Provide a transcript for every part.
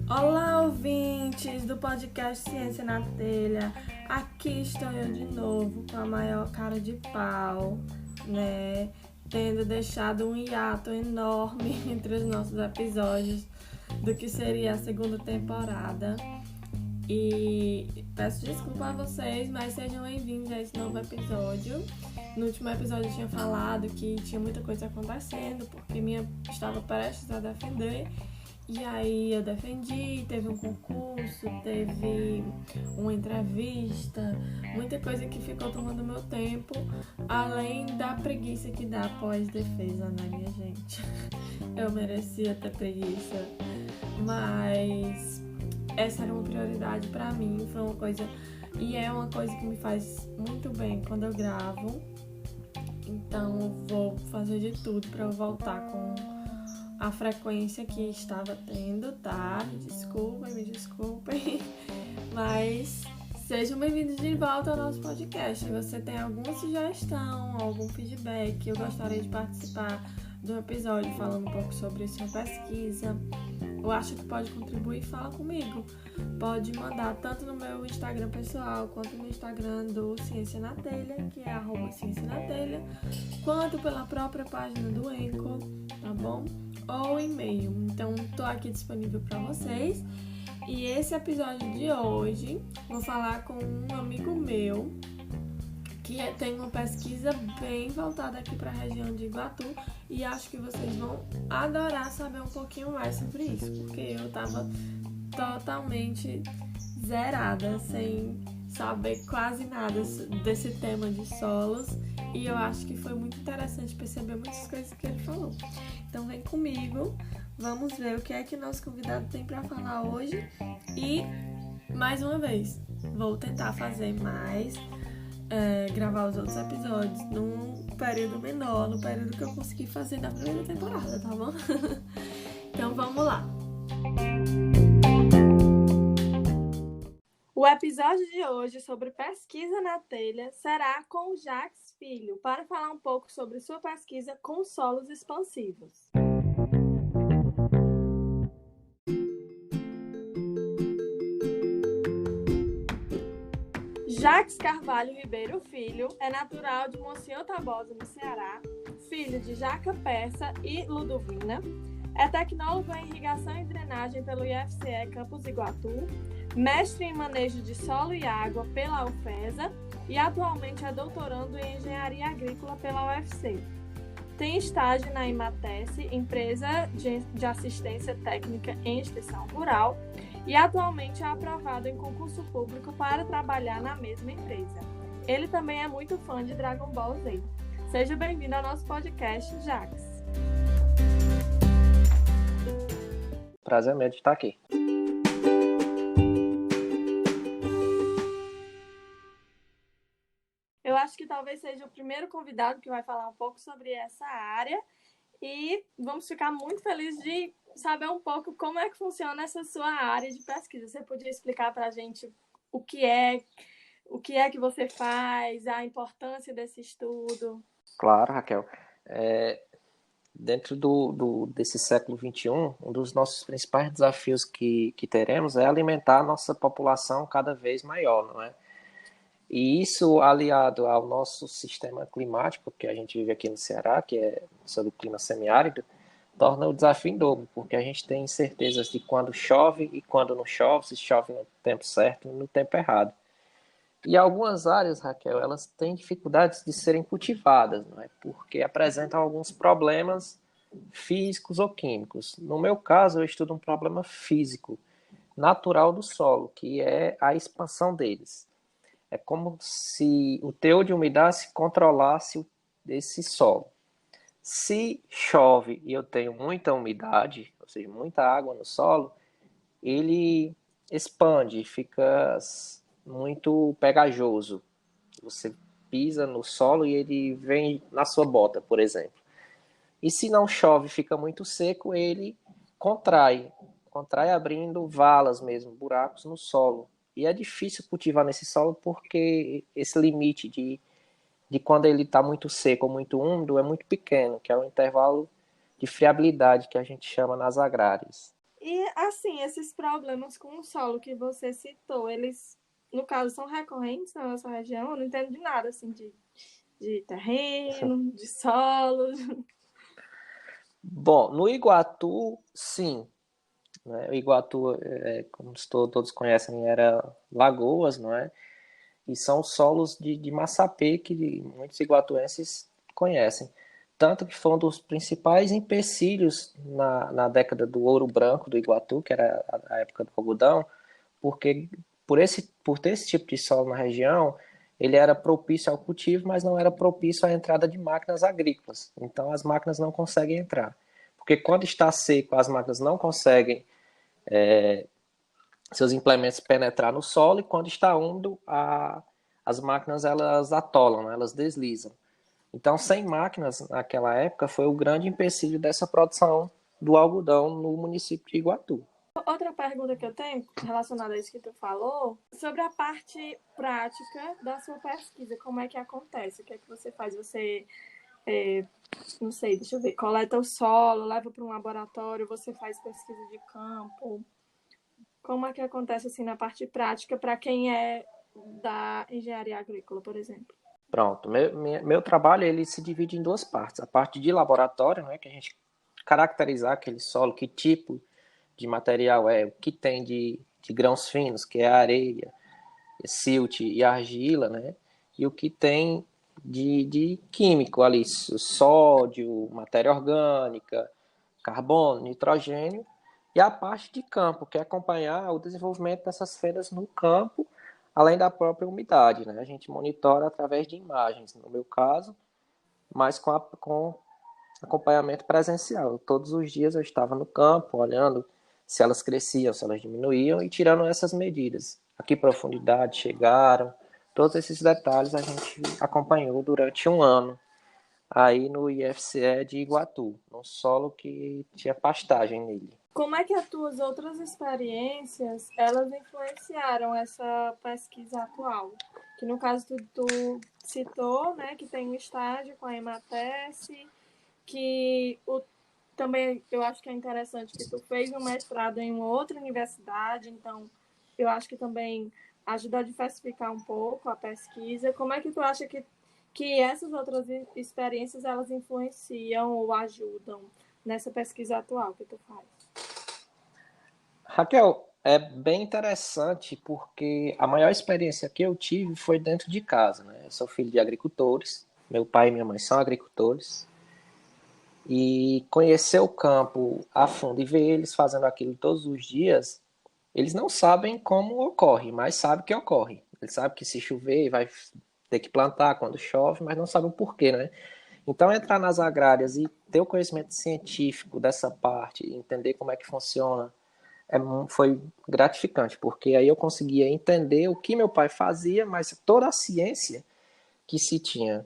Olá, ouvintes do podcast Ciência na Telha. Aqui estou eu de novo com a maior cara de pau, né? Tendo deixado um hiato enorme entre os nossos episódios do que seria a segunda temporada. E peço desculpa a vocês, mas sejam bem-vindos a esse novo episódio. No último episódio eu tinha falado que tinha muita coisa acontecendo, porque estava prestes a defender. E aí eu defendi, teve um concurso, teve uma entrevista, muita coisa que ficou tomando meu tempo, além da preguiça que dá pós-defesa, né, minha gente? Eu merecia ter preguiça, mas essa era uma prioridade pra mim, foi uma coisa, e é uma coisa que me faz muito bem quando eu gravo, então eu vou fazer de tudo pra eu voltar com a frequência que estava tendo, tá? Me desculpem, mas sejam bem-vindos de volta ao nosso podcast. Se você tem alguma sugestão, algum feedback, eu gostaria de participar do episódio falando um pouco sobre sua pesquisa, eu acho que pode contribuir, fala comigo. Pode mandar tanto no meu Instagram pessoal, quanto no Instagram do Ciência na Telha, que é @Ciência na Telha, quanto pela própria página do Anchor, tá bom? Ou e-mail. Então, tô aqui disponível para vocês. E esse episódio de hoje, vou falar com um amigo meu que tem uma pesquisa bem voltada aqui para a região de Iguatu, e acho que vocês vão adorar saber um pouquinho mais sobre isso, porque eu tava totalmente zerada, sem saber quase nada desse tema de solos, e eu acho que foi muito interessante perceber muitas coisas que ele falou. Então vem comigo, vamos ver o que é que o nosso convidado tem para falar hoje. E, mais uma vez, vou tentar fazer mais, gravar os outros episódios num período menor, no período que eu consegui fazer na primeira temporada, tá bom? Então vamos lá! O episódio de hoje sobre pesquisa na telha será com o Jacques Filho, para falar um pouco sobre sua pesquisa com solos expansivos. Jacques Carvalho Ribeiro Filho é natural de Monsenhor Tabosa, no Ceará, filho de Jaca Persa e Ludovina. É tecnólogo em irrigação e drenagem pelo IFCE Campus Iguatu, mestre em manejo de solo e água pela UFESA e atualmente é doutorando em engenharia agrícola pela UFC. Tem estágio na Imatese, empresa de assistência técnica em extensão rural, e atualmente é aprovado em concurso público para trabalhar na mesma empresa. Ele também é muito fã de Dragon Ball Z. Seja bem-vindo ao nosso podcast, Jacques. Prazer mesmo de estar aqui. Eu acho que talvez seja o primeiro convidado que vai falar um pouco sobre essa área e vamos ficar muito felizes de saber um pouco como é que funciona essa sua área de pesquisa. Você podia explicar para a gente o que é que você faz, a importância desse estudo? Claro, Raquel. Dentro desse século XXI, um dos nossos principais desafios que teremos é alimentar a nossa população cada vez maior, não é? E isso, aliado ao nosso sistema climático, que a gente vive aqui no Ceará, que é sobre o clima semiárido, torna o desafio em dobro, porque a gente tem incertezas de quando chove e quando não chove, se chove no tempo certo e no tempo errado. E algumas áreas, Raquel, elas têm dificuldades de serem cultivadas, não é? Porque apresentam alguns problemas físicos ou químicos. No meu caso, eu estudo um problema físico, natural do solo, que é a expansão deles. É como se o teor de umidade controlasse esse solo. Se chove e eu tenho muita umidade, ou seja, muita água no solo, ele expande, fica muito pegajoso. Você pisa no solo e ele vem na sua bota, por exemplo. E se não chove, fica muito seco, ele contrai abrindo valas mesmo, buracos no solo. E é difícil cultivar nesse solo porque esse limite de quando ele está muito seco ou muito úmido é muito pequeno, que é o intervalo de de friabilidade que a gente chama nas agrárias. E, assim, esses problemas com o solo que você citou, eles, no caso, são recorrentes na nossa região? Eu não entendo de nada, assim, de terreno, de solo. Bom, no Iguatu, sim, né? O Iguatu, como todos conhecem, era lagoas, não é? E são solos de massapê que muitos iguatuenses conhecem. Tanto que foi um dos principais empecilhos na década do Ouro Branco do Iguatu, que era a época do algodão, porque por ter esse tipo de solo na região, ele era propício ao cultivo, mas não era propício à entrada de máquinas agrícolas. Então as máquinas não conseguem entrar. Porque quando está seco, as máquinas não conseguem seus implementos penetrar no solo, e quando está úmido, as máquinas elas atolam, né? Elas deslizam. Então, sem máquinas naquela época foi o grande empecilho dessa produção do algodão no município de Iguatu. Outra pergunta que eu tenho relacionada a isso que tu falou, sobre a parte prática da sua pesquisa, como é que acontece? O que é que você faz? Você, não sei, deixa eu ver, coleta o solo, leva para um laboratório, você faz pesquisa de campo? Como é que acontece assim na parte prática para quem é da engenharia agrícola, por exemplo? Pronto, meu trabalho ele se divide em duas partes. A parte de laboratório, né, que a gente caracterizar aquele solo, que tipo de material é, o que tem de grãos finos, que é areia, silt e argila, né? E o que tem de químico ali, sódio, matéria orgânica, carbono, nitrogênio, e a parte de campo, que é acompanhar o desenvolvimento dessas fendas no campo, além da própria umidade, né? A gente monitora através de imagens, no meu caso, mas com acompanhamento presencial. Todos os dias eu estava no campo, olhando se elas cresciam, se elas diminuíam e tirando essas medidas. A que profundidade chegaram, todos esses detalhes a gente acompanhou durante um ano aí no IFCE de Iguatu, num solo que tinha pastagem nele. Como é que as tuas outras experiências, elas influenciaram essa pesquisa atual? Que no caso tu citou, né, que tem um estágio com a Emates, que também eu acho que é interessante que tu fez um mestrado em uma outra universidade, então eu acho que também ajuda a diversificar um pouco a pesquisa. Como é que tu acha que essas outras experiências elas influenciam ou ajudam nessa pesquisa atual que tu faz? Raquel, é bem interessante porque a maior experiência que eu tive foi dentro de casa, né? Eu sou filho de agricultores, meu pai e minha mãe são agricultores, e conhecer o campo a fundo e ver eles fazendo aquilo todos os dias, eles não sabem como ocorre, mas sabem que ocorre. Eles sabem que se chover vai ter que plantar quando chove, mas não sabem o porquê, né? Então, entrar nas agrárias e ter o conhecimento científico dessa parte, entender como é que funciona, foi gratificante, porque aí eu conseguia entender o que meu pai fazia, mas toda a ciência que se tinha.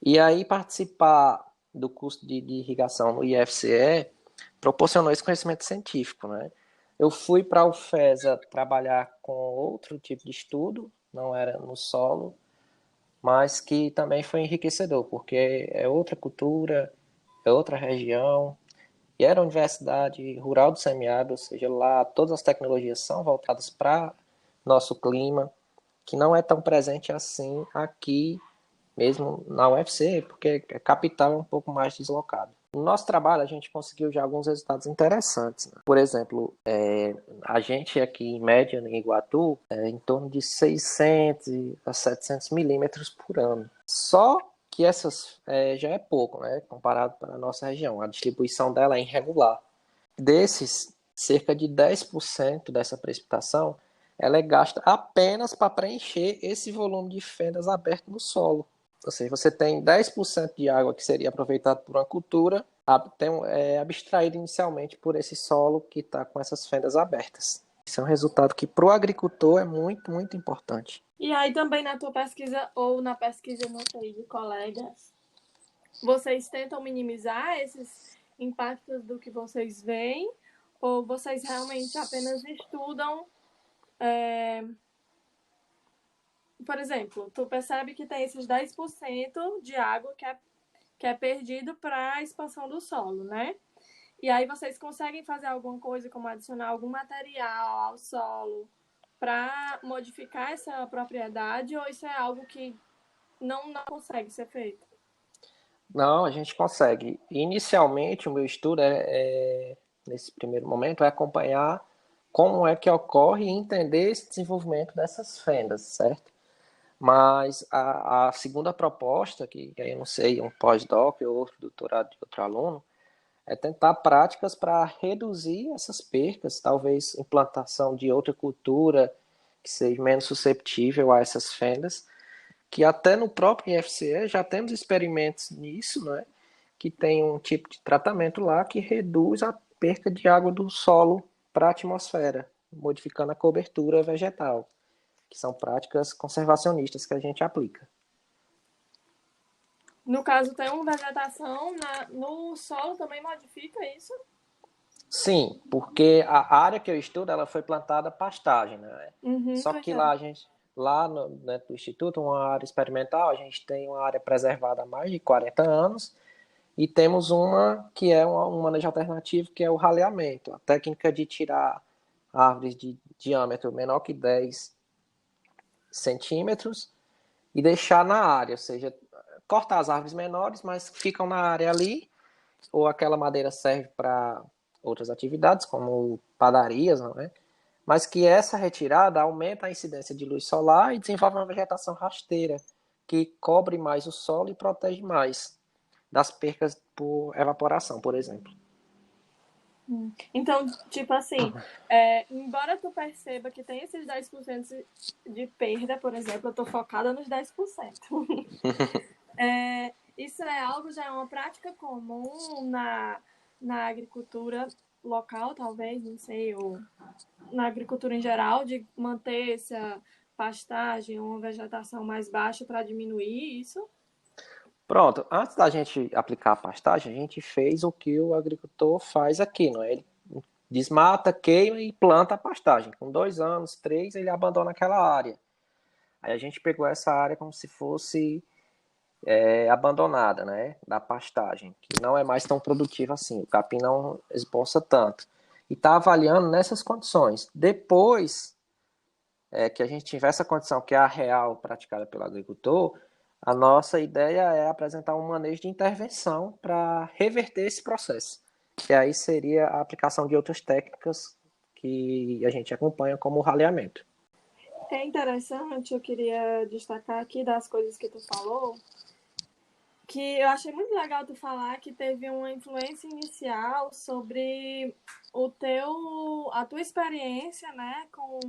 E aí participar do curso de irrigação no IFCE proporcionou esse conhecimento científico, né? Eu fui para a UFESA trabalhar com outro tipo de estudo, não era no solo, mas que também foi enriquecedor, porque é outra cultura, é outra região, e era a Universidade Rural do Semiárido, ou seja, lá todas as tecnologias são voltadas para nosso clima, que não é tão presente assim aqui mesmo na UFC, porque a capital é um pouco mais deslocado. No nosso trabalho, a gente conseguiu já alguns resultados interessantes, né? Por exemplo, a gente aqui, em média, em Iguatu, em torno de 600 a 700 milímetros por ano. Só que essas já é pouco, né? Comparado para a nossa região. A distribuição dela é irregular. Desses, cerca de 10% dessa precipitação ela é gasta apenas para preencher esse volume de fendas abertas no solo. Ou seja, você tem 10% de água que seria aproveitada por uma cultura, abstraído inicialmente por esse solo que está com essas fendas abertas. Isso é um resultado que para o agricultor é muito, muito importante. E aí também na tua pesquisa ou na pesquisa, não sei, de colegas, vocês tentam minimizar esses impactos do que vocês veem ou vocês realmente apenas estudam, por exemplo, tu percebe que tem esses 10% de água que é perdido para a expansão do solo, né? E aí vocês conseguem fazer alguma coisa, como adicionar algum material ao solo para modificar essa propriedade, ou isso é algo que não consegue ser feito? Não, a gente consegue. Inicialmente, o meu estudo nesse primeiro momento, é acompanhar como é que ocorre e entender esse desenvolvimento dessas fendas, certo? Mas a segunda proposta, que aí eu não sei, um pós-doc ou outro doutorado de outro aluno, é tentar práticas para reduzir essas percas, talvez implantação de outra cultura que seja menos susceptível a essas fendas, que até no próprio IFCE já temos experimentos nisso, né? Que tem um tipo de tratamento lá que reduz a perca de água do solo para a atmosfera, modificando a cobertura vegetal, que são práticas conservacionistas que a gente aplica. No caso, tem uma vegetação no solo, também modifica isso? Sim, porque a área que eu estudo, ela foi plantada pastagem, né? Uhum, Só que lá a gente, lá no, dentro do instituto, uma área experimental, a gente tem uma área preservada há mais de 40 anos e temos uma que é um manejo alternativo, que é o raleamento, a técnica de tirar árvores de diâmetro menor que 10 centímetros e deixar na área, ou seja, cortar as árvores menores, mas ficam na área ali, ou aquela madeira serve para outras atividades, como padarias, não é? Mas que essa retirada aumenta a incidência de luz solar e desenvolve uma vegetação rasteira, que cobre mais o solo e protege mais das percas por evaporação, por exemplo. Então, tipo assim, embora tu perceba que tem esses 10% de perda, por exemplo, eu tô focada nos 10%. Isso é algo, já é uma prática comum na agricultura local, talvez, não sei, ou na agricultura em geral, de manter essa pastagem, uma vegetação mais baixa para diminuir isso? Pronto, antes da gente aplicar a pastagem, a gente fez o que o agricultor faz aqui, não é? Ele desmata, queima e planta a pastagem. Com 2 anos, 3, ele abandona aquela área. Aí a gente pegou essa área como se fosse abandonada, né, da pastagem, que não é mais tão produtiva assim, o capim não esboça tanto. E está avaliando nessas condições. Depois que a gente tiver essa condição, que é a real praticada pelo agricultor, a nossa ideia é apresentar um manejo de intervenção para reverter esse processo, que aí seria a aplicação de outras técnicas que a gente acompanha, como o raleamento. É interessante, eu queria destacar aqui das coisas que tu falou, que eu achei muito legal tu falar que teve uma influência inicial sobre a tua experiência, né, com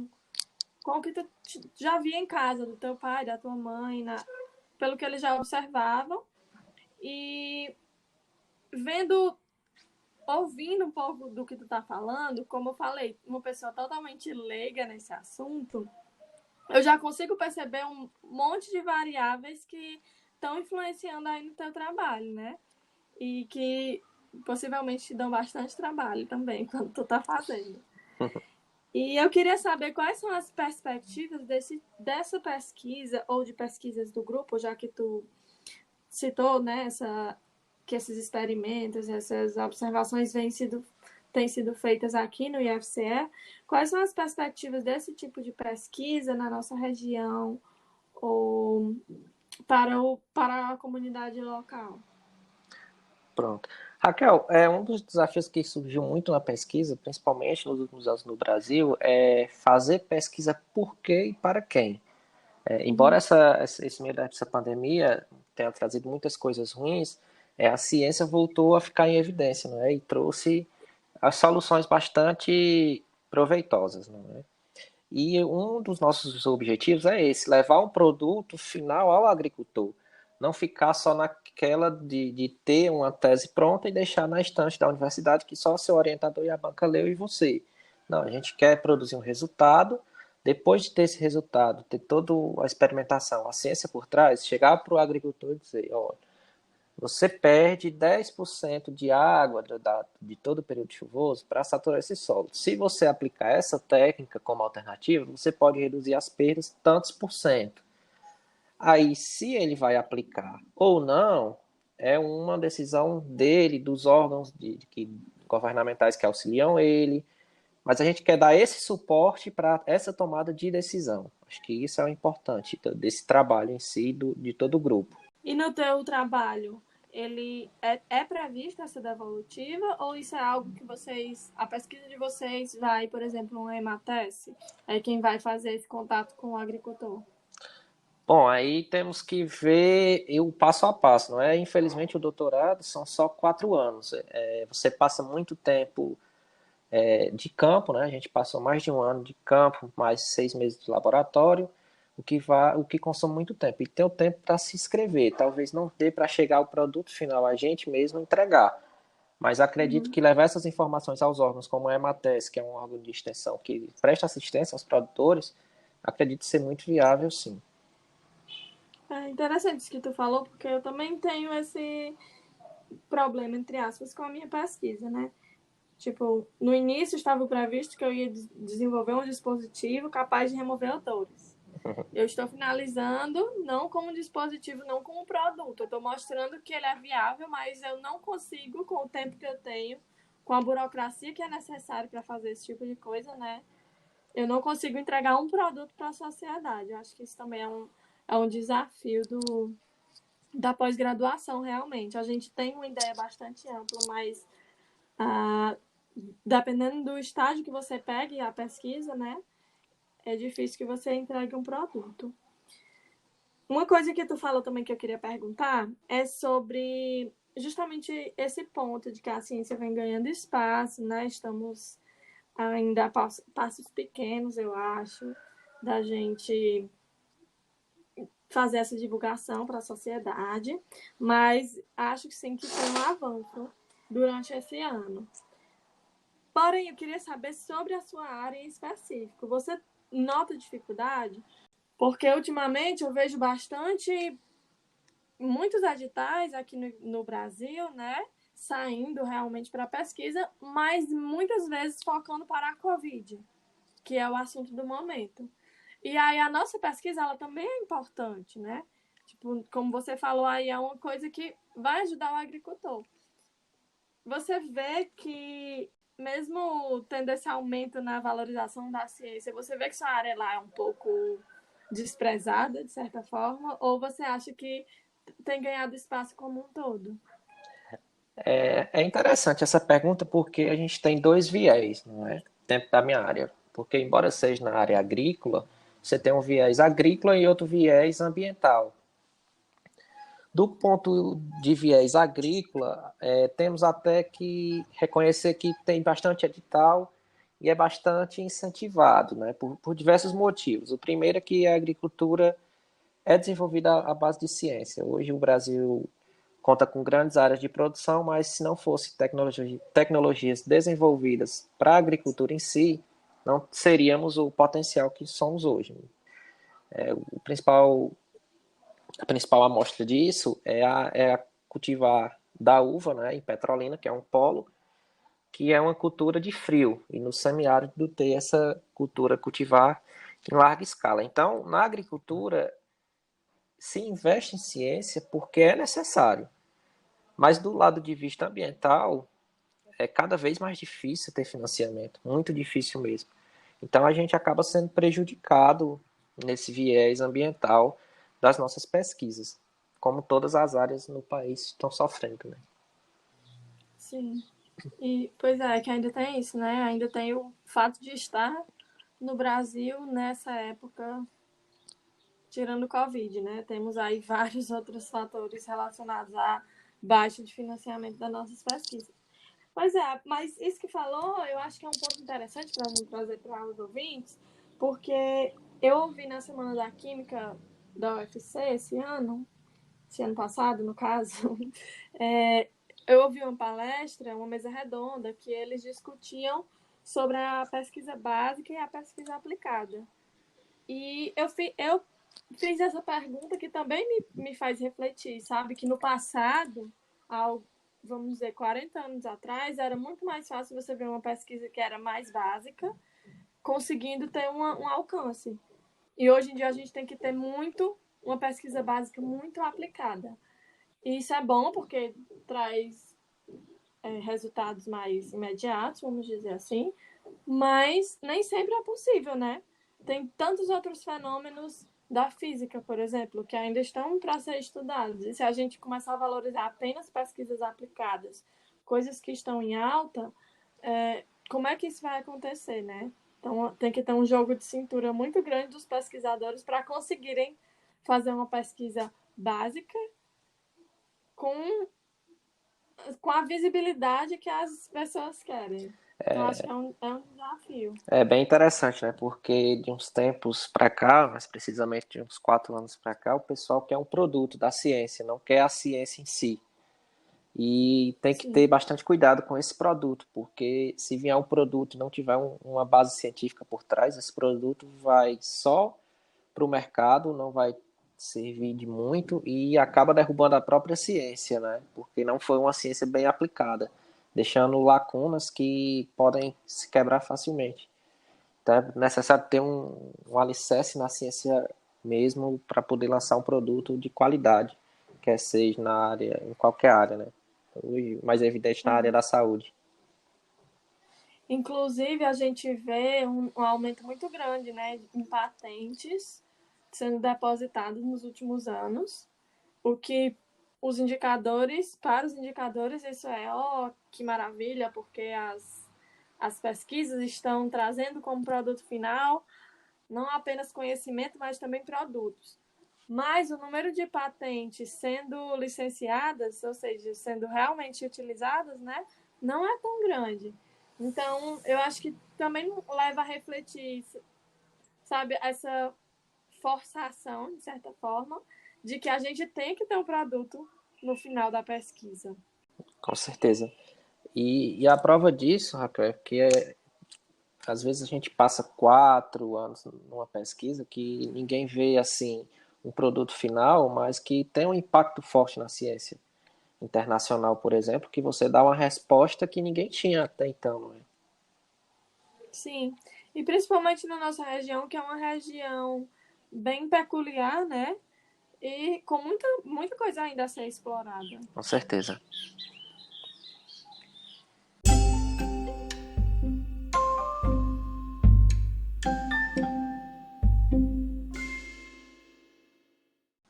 o que tu já via em casa, do teu pai, da tua mãe, pelo que eles já observavam, e vendo, ouvindo um pouco do que tu tá falando, como eu falei, uma pessoa totalmente leiga nesse assunto, eu já consigo perceber um monte de variáveis que estão influenciando aí no teu trabalho, né? E que possivelmente te dão bastante trabalho também quando tu tá fazendo. E eu queria saber quais são as perspectivas dessa pesquisa ou de pesquisas do grupo, já que tu citou, né, que esses experimentos, essas observações têm sido feitas aqui no IFCE. Quais são as perspectivas desse tipo de pesquisa na nossa região ou para a comunidade local? Pronto. Raquel, um dos desafios que surgiu muito na pesquisa, principalmente nos últimos anos no Brasil, é fazer pesquisa por quê e para quem. Embora esse meio dessa pandemia tenha trazido muitas coisas ruins, a ciência voltou a ficar em evidência, não é? E trouxe as soluções bastante proveitosas, não é? E um dos nossos objetivos é esse, levar um produto final ao agricultor. Não ficar só naquela de ter uma tese pronta e deixar na estante da universidade que só seu orientador e a banca leu e você. Não, a gente quer produzir um resultado. Depois de ter esse resultado, ter toda a experimentação, a ciência por trás, chegar para o agricultor e dizer, olha, você perde 10% de água de todo o período chuvoso para saturar esse solo. Se você aplicar essa técnica como alternativa, você pode reduzir as perdas tantos por cento. Aí, se ele vai aplicar ou não, é uma decisão dele, dos órgãos governamentais que auxiliam ele, mas a gente quer dar esse suporte para essa tomada de decisão. Acho que isso é o importante desse trabalho em si, de todo o grupo. E no teu trabalho, ele é prevista essa devolutiva ou isso é algo que a pesquisa de vocês vai, por exemplo, um EMATES, é quem vai fazer esse contato com o agricultor? Bom, aí temos que ver o passo a passo, não é? Infelizmente, o doutorado são só 4 anos. Você passa muito tempo de campo, né? A gente passou mais de um ano de campo, mais 6 meses de laboratório, o que consome muito tempo. E tem o tempo para se inscrever. Talvez não dê para chegar ao produto final a gente mesmo entregar. Mas acredito que levar essas informações aos órgãos, como a EMATES, que é um órgão de extensão que presta assistência aos produtores, acredito ser muito viável, sim. É interessante isso que tu falou, porque eu também tenho esse problema, entre aspas, com a minha pesquisa, né? Tipo, no início estava previsto que eu ia desenvolver um dispositivo capaz de remover odores. Eu estou finalizando, não como dispositivo, não como produto. Eu estou mostrando que ele é viável, mas eu não consigo, com o tempo que eu tenho, com a burocracia que é necessária para fazer esse tipo de coisa, né? Eu não consigo entregar um produto para a sociedade. Eu acho que isso também é um desafio da pós-graduação, realmente. A gente tem uma ideia bastante ampla, mas ah, dependendo do estágio que você pegue a pesquisa, né? É difícil que você entregue um produto. Uma coisa que tu falou também que eu queria perguntar é sobre justamente esse ponto de que a ciência vem ganhando espaço, né? Estamos ainda a passos pequenos, eu acho, da gente fazer essa divulgação para a sociedade, mas acho que sim que tem um avanço durante esse ano. Porém, eu queria saber sobre a sua área em específico. Você nota dificuldade? Porque ultimamente eu vejo muitos editais aqui no Brasil, né? Saindo realmente para pesquisa, mas muitas vezes focando para a Covid, que é o assunto do momento. E aí a nossa pesquisa, ela também é importante, né? Tipo, como você falou aí, é uma coisa que vai ajudar o agricultor. Você vê que, mesmo tendo esse aumento na valorização da ciência, você vê que sua área lá é um pouco desprezada, de certa forma, ou você acha que tem ganhado espaço como um todo? É interessante essa pergunta porque a gente tem dois viés, não é? Dentro da minha área. Porque, embora seja na área agrícola, você tem um viés agrícola e outro viés ambiental. Do ponto de viés agrícola, temos até que reconhecer que tem bastante edital e é bastante incentivado, né? Por diversos motivos. O primeiro é que a agricultura é desenvolvida à base de ciência. Hoje o Brasil conta com grandes áreas de produção, mas se não fosse tecnologias desenvolvidas para a agricultura em si, não seríamos o potencial que somos hoje. A principal amostra disso é a cultivar da uva, né, em Petrolina, que é um polo, que é uma cultura de frio, e no semiárido ter essa cultura cultivar em larga escala. Então, na agricultura, se investe em ciência porque é necessário. Mas do lado de vista ambiental, é cada vez mais difícil ter financiamento, muito difícil mesmo. Então a gente acaba sendo prejudicado nesse viés ambiental das nossas pesquisas, como todas as áreas no país estão sofrendo, né? Sim. E, pois é, que ainda tem isso, né? Ainda tem o fato de estar no Brasil nessa época, tirando o Covid, né? Temos aí vários outros fatores relacionados à baixa de financiamento das nossas pesquisas. Pois é, mas isso que falou, eu acho que é um ponto interessante para mim trazer para os ouvintes, porque eu ouvi na Semana da Química da UFC esse ano passado, no caso, eu ouvi uma palestra, uma mesa redonda, que eles discutiam sobre a pesquisa básica e a pesquisa aplicada. E eu fiz essa pergunta que também me faz refletir, sabe? Que no passado, ao, vamos dizer, 40 anos atrás, era muito mais fácil você ver uma pesquisa que era mais básica, conseguindo ter um alcance. E hoje em dia a gente tem que ter uma pesquisa básica muito aplicada. E isso é bom porque traz resultados mais imediatos, vamos dizer assim, mas nem sempre é possível, né? Tem tantos outros fenômenos da física, por exemplo, que ainda estão para ser estudados. E se a gente começar a valorizar apenas pesquisas aplicadas, coisas que estão em alta, como é que isso vai acontecer, né? Então, tem que ter um jogo de cintura muito grande dos pesquisadores para conseguirem fazer uma pesquisa básica com, com a visibilidade que as pessoas querem. Então, acho que é um desafio. É bem interessante, né? Porque de uns tempos para cá, mais precisamente de uns 4 anos para cá, o pessoal quer um produto da ciência, não quer a ciência em si. E tem que ter Sim. bastante cuidado com esse produto, porque se vier um produto e não tiver uma base científica por trás, esse produto vai só para o mercado, não vai servir de muito e acaba derrubando a própria ciência, né? Porque não foi uma ciência bem aplicada, deixando lacunas que podem se quebrar facilmente. Então é necessário ter um alicerce na ciência mesmo para poder lançar um produto de qualidade, quer seja na área, em qualquer área, né? Hoje, mais evidente na área Uhum. da saúde. Inclusive, a gente vê um aumento muito grande, né, em patentes sendo depositados nos últimos anos, o que para os indicadores, isso que maravilha, porque as pesquisas estão trazendo como produto final não apenas conhecimento, mas também produtos. Mas o número de patentes sendo licenciadas, ou seja, sendo realmente utilizadas, né, não é tão grande. Então, eu acho que também leva a refletir, sabe, essa forçação, de certa forma, de que a gente tem que ter um produto no final da pesquisa. Com certeza. E a prova disso, Raquel, é que às vezes a gente passa 4 anos numa pesquisa que ninguém vê assim um produto final, mas que tem um impacto forte na ciência internacional, por exemplo, que você dá uma resposta que ninguém tinha até então. Né? Sim, e principalmente na nossa região, que é uma região bem peculiar, né? E com muita coisa ainda a ser explorada. Com certeza.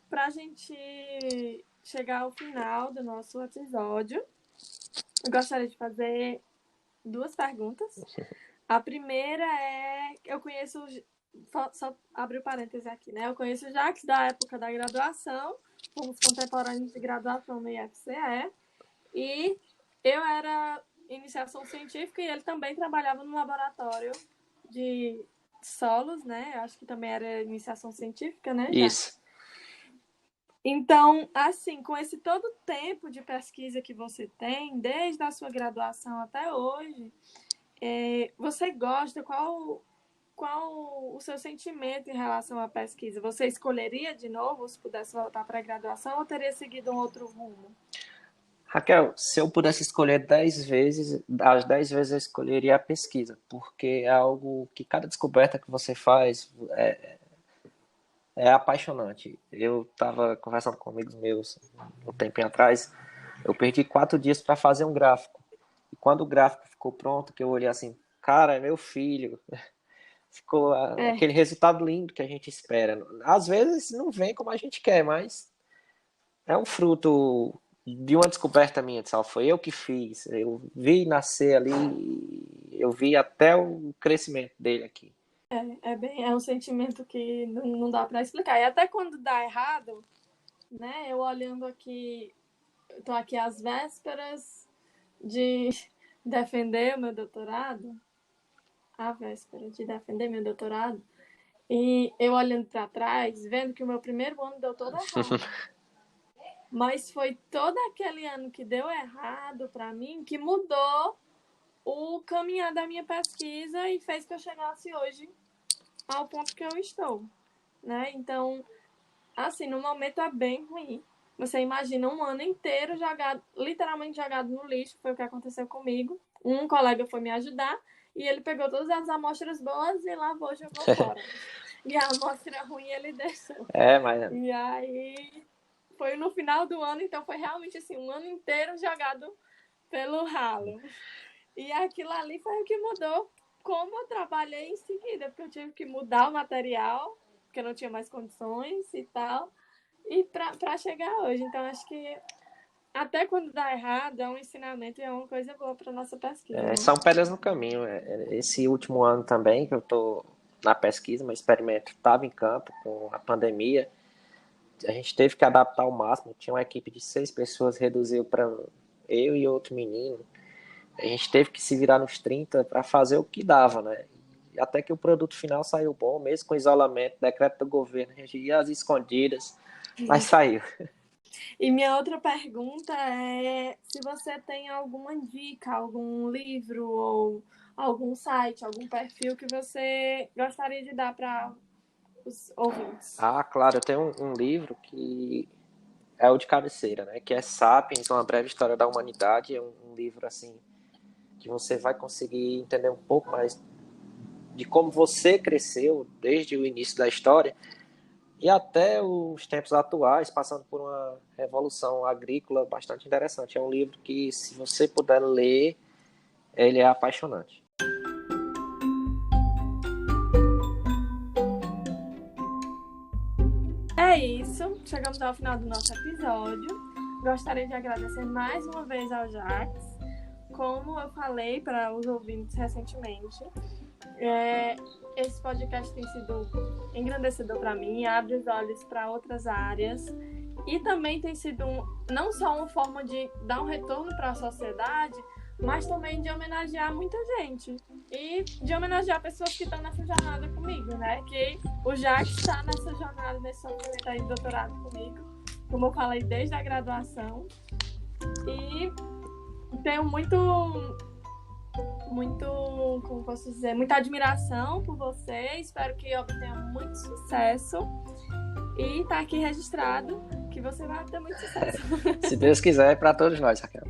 Para a gente chegar ao final do nosso episódio, eu gostaria de fazer duas perguntas. A primeira é: eu conheço, só abrir o parêntese aqui, né? Eu conheço o Jacques da época da graduação, fomos contemporâneos de graduação no IFCE, e eu era iniciação científica e ele também trabalhava no laboratório de solos, né? Eu acho que também era iniciação científica, né, Isso. Jacques? Então, assim, com esse todo tempo de pesquisa que você tem, desde a sua graduação até hoje, você gosta? Qual o seu sentimento em relação à pesquisa? Você escolheria de novo se pudesse voltar para a graduação ou teria seguido um outro rumo? Raquel, se eu pudesse escolher 10 vezes, as 10 vezes eu escolheria a pesquisa, porque é algo que cada descoberta que você faz é apaixonante. Eu estava conversando com amigos meus um tempinho atrás, eu perdi 4 dias para fazer um gráfico. E quando o gráfico ficou pronto, que eu olhei assim, cara, é meu filho. Ficou É, aquele resultado lindo que a gente espera. Às vezes não vem como a gente quer, mas é um fruto de uma descoberta minha, só foi eu que fiz. Eu vi nascer ali, eu vi até o crescimento dele aqui. é um sentimento que não dá para explicar. E até quando dá errado, né? Eu olhando aqui, estou aqui às vésperas de defender o meu doutorado, à véspera de defender meu doutorado, e eu olhando para trás, vendo que o meu primeiro ano deu todo errado. Mas foi todo aquele ano que deu errado para mim que mudou o caminhar da minha pesquisa e fez que eu chegasse hoje ao ponto que eu estou, né? Então, assim, no momento é bem ruim. Você imagina um ano inteiro jogado, literalmente jogado no lixo, foi o que aconteceu comigo. Um colega foi me ajudar e ele pegou todas as amostras boas e lavou e jogou fora. E a amostra ruim ele deixou. É, mas E aí foi no final do ano, então foi realmente assim, um ano inteiro jogado pelo ralo. E aquilo ali foi o que mudou como eu trabalhei em seguida, porque eu tive que mudar o material, porque eu não tinha mais condições e tal, e para chegar hoje. Então, acho que até quando dá errado, é um ensinamento e é uma coisa boa para nossa pesquisa, né? São pedras no caminho. Esse último ano também, que eu estou na pesquisa, meu experimento estava em campo com a pandemia, a gente teve que adaptar ao máximo. Tinha uma equipe de 6 pessoas, reduziu para eu e outro menino. A gente teve que se virar nos 30 para fazer o que dava, né? E até que o produto final saiu bom, mesmo com isolamento, decreto do governo, a gente ia às escondidas, mas saiu. E minha outra pergunta é se você tem alguma dica, algum livro ou algum site, algum perfil que você gostaria de dar para os ouvintes. Ah, claro, eu tenho um livro que é o de cabeceira, né? Que é Sapiens, Uma Breve História da Humanidade. É um livro, assim, que você vai conseguir entender um pouco mais de como você cresceu desde o início da história e até os tempos atuais, passando por uma revolução agrícola bastante interessante. É um livro que, se você puder ler, ele é apaixonante. É isso, chegamos ao final do nosso episódio. Gostaria de agradecer mais uma vez ao Jax. Como eu falei para os ouvintes recentemente, esse podcast tem sido engrandecedor para mim, abre os olhos para outras áreas e também tem sido não só uma forma de dar um retorno para a sociedade, mas também de homenagear muita gente e de homenagear pessoas que estão nessa jornada comigo, né? Que o Jax está nessa jornada, nesse sofrimento aí de doutorado comigo, como eu falei, desde a graduação. E tenho como posso dizer, muita admiração por você. Espero que obtenha muito sucesso. E tá aqui registrado que você vai ter muito sucesso. Se Deus quiser, é para todos nós, Raquel.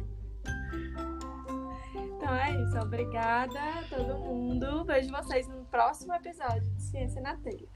Então é isso. Obrigada a todo mundo. Vejo vocês no próximo episódio de Ciência na Telha.